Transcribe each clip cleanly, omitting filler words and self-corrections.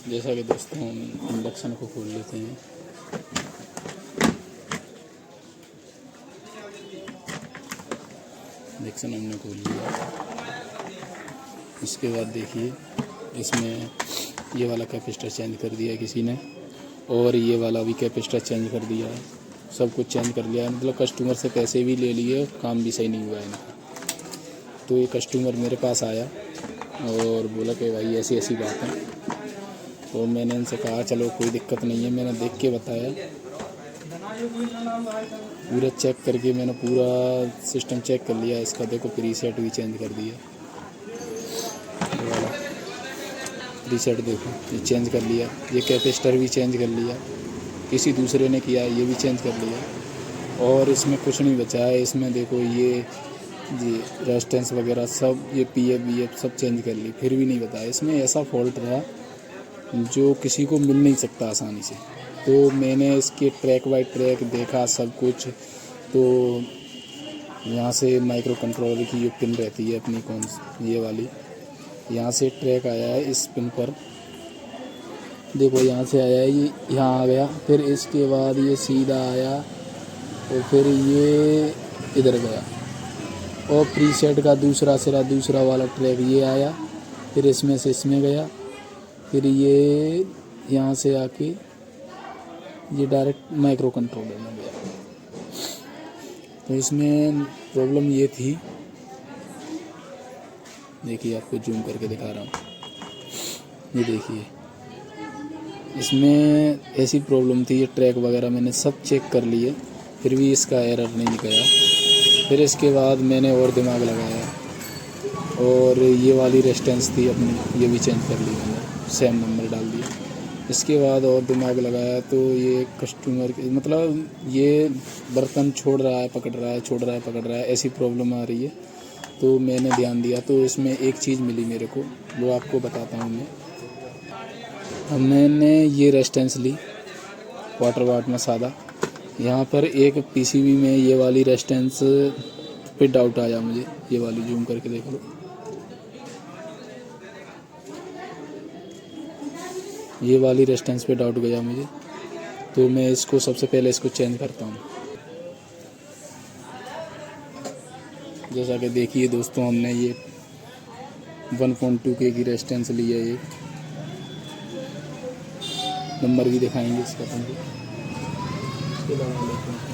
जैसा कि दोस्तों हम इंडक्शन को खोल लेते हैं। इंडक्शन हमने खोल लिया। इसके बाद देखिए इसमें ये वाला कैपेसिटर चेंज कर दिया है किसी ने, और ये वाला भी कैपेसिटर चेंज कर दिया है। सब कुछ चेंज कर लिया है, मतलब कस्टमर से पैसे भी ले लिए, काम भी सही नहीं हुआ है इनका। तो ये कस्टमर मेरे पास आया और बोला कि भाई ऐसी ऐसी बात है। तो मैंने इनसे कहा चलो कोई दिक्कत नहीं है, मैंने देख के बताया, पूरा चेक करके मैंने पूरा सिस्टम चेक कर लिया। इसका देखो प्रीसेट भी चेंज कर दिया, ये वाला प्रीसेट देखो ये चेंज कर लिया। ये कैपेसिटर भी चेंज कर लिया, किसी दूसरे ने किया, ये भी चेंज कर लिया। और इसमें कुछ नहीं बचा है। इसमें देखो ये जी रेजिस्टेंस वगैरह सब, ये PF सब चेंज कर ली, फिर भी नहीं बताया। इसमें ऐसा फॉल्ट रहा जो किसी को मिल नहीं सकता आसानी से। तो मैंने इसके ट्रैक बाई ट्रैक देखा सब कुछ। तो यहाँ से माइक्रो कंट्रोलर की जो पिन रहती है अपनी, कौन सी ये वाली, यहाँ से ट्रैक आया है इस पिन पर, देखो यहाँ से आया है, ये यहाँ आ गया। फिर इसके बाद ये सीधा आया और फिर ये इधर गया, और प्रीसेट का दूसरा सिरा, दूसरा वाला ट्रैक ये आया, फिर इसमें से इसमें गया, फिर ये यहाँ से आके ये डायरेक्ट माइक्रो कंट्रोलर में गया। तो इसमें प्रॉब्लम ये थी, देखिए आपको जूम करके दिखा रहा हूँ, ये देखिए इसमें ऐसी प्रॉब्लम थी। ये ट्रैक वगैरह मैंने सब चेक कर लिए, फिर भी इसका एरर नहीं गया। फिर इसके बाद मैंने और दिमाग लगाया और ये वाली रेजिस्टेंस थी अपनी, ये भी चेंज कर ली मैंने, सेम नंबर डाल दिया। इसके बाद और दिमाग लगाया तो ये कस्टमर मतलब ये बर्तन छोड़ रहा है, पकड़ रहा है, छोड़ रहा है, पकड़ रहा है, ऐसी प्रॉब्लम आ रही है। तो मैंने ध्यान दिया तो इसमें एक चीज़ मिली मेरे को, वो आपको बताता हूँ मैं। मैंने ये रेजिस्टेंस ली वाटर वाट में सादा, यहाँ पर एक PCB में ये वाली रेजिस्टेंस पे डाउट आया मुझे। ये वाली जूम करके देख लो, ये वाली रेजिस्टेंस पे डाउट गया मुझे। तो मैं इसको सबसे पहले इसको चेंज करता हूँ। जैसा कि देखिए दोस्तों हमने ये 1.2K की रेजिस्टेंस ली है, ये नंबर भी दिखाएंगे इसका तुमको, इसको लगा लेते हैं।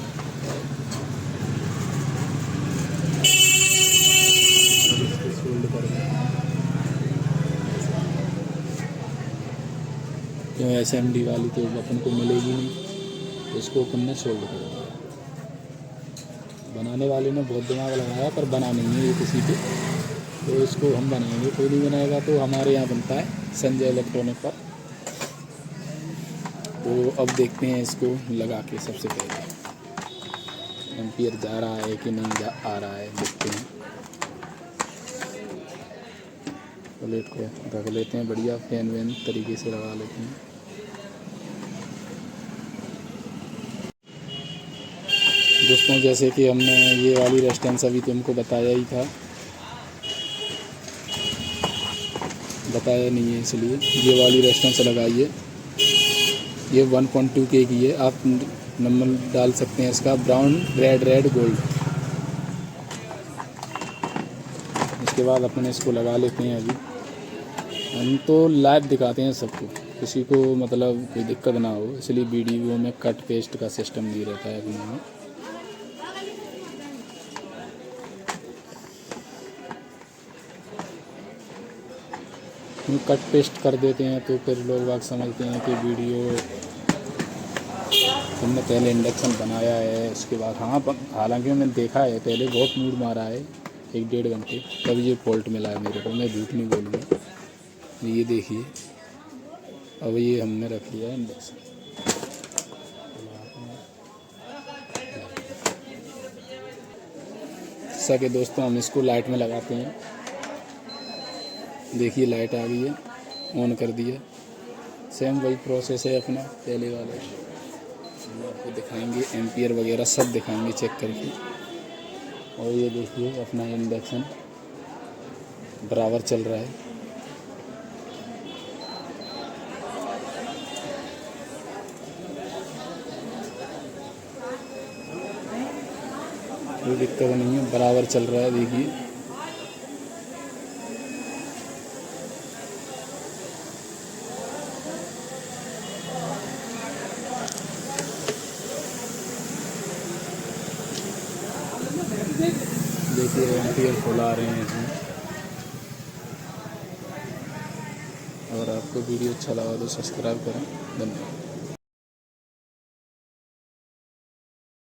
क्यों SMD वाली तो अपन को मिलेगी नहीं, तो इसको अपन ने सोल्ड कर दिया। बनाने वाले ने बहुत दिमाग लगाया पर बना नहीं है ये किसी पे, तो इसको हम बनाएंगे। कोई नहीं बनाएगा तो हमारे यहाँ बनता है संजय इलेक्ट्रॉनिक पर। तो अब देखते हैं इसको लगा के, सबसे पहले एम्पियर जा रहा है कि नहीं आ रहा है, देखते हैं। प्लेट को रख लेते हैं बढ़िया, फैन वैन तरीके से लगा लेते हैं। दोस्तों जैसे कि हमने ये वाली रेजिस्टेंस अभी तुमको बताया ही था, बताया नहीं है इसलिए, ये वाली रेजिस्टेंस लगाइए। ये 1.2K की है, आप नंबर डाल सकते हैं इसका, ब्राउन रेड गोल्ड। इसके बाद अपने इसको लगा लेते हैं। अभी हम तो लाइव दिखाते हैं सबको, किसी को मतलब कोई दिक्कत ना हो, इसलिए वीडियो में कट पेस्ट का सिस्टम नहीं रहता है अपने में। कट पेस्ट कर देते हैं तो फिर लोग बाग समझते हैं कि वीडियो हमने पहले इंडक्शन बनाया है। इसके बाद हाँ, हालांकि मैंने देखा है पहले, बहुत मूड मारा है 1-1.5 घंटे, तब ये फॉल्ट मिला है मेरे को, मैं झूठ नहीं बोलूँगा। ये देखिए अब ये हमने रख लिया है इंडक्शन। जैसा कि दोस्तों हम इसको लाइट में लगाते हैं, देखिए लाइट आ गई है, ऑन कर दिया। सेम वही प्रोसेस है अपना पहले वाला, आपको दिखाएंगे एम्पियर वगैरह सब दिखाएंगे चेक करके। और ये देखिए अपना इंडक्शन बराबर चल रहा है। कोई दिक्कत नहीं है, बराबर चल रहा है। देखिए देखिए एम्पियर फुल आ रहे हैं इसमें। अगर आपको वीडियो अच्छा लगा तो सब्सक्राइब करें। धन्यवाद।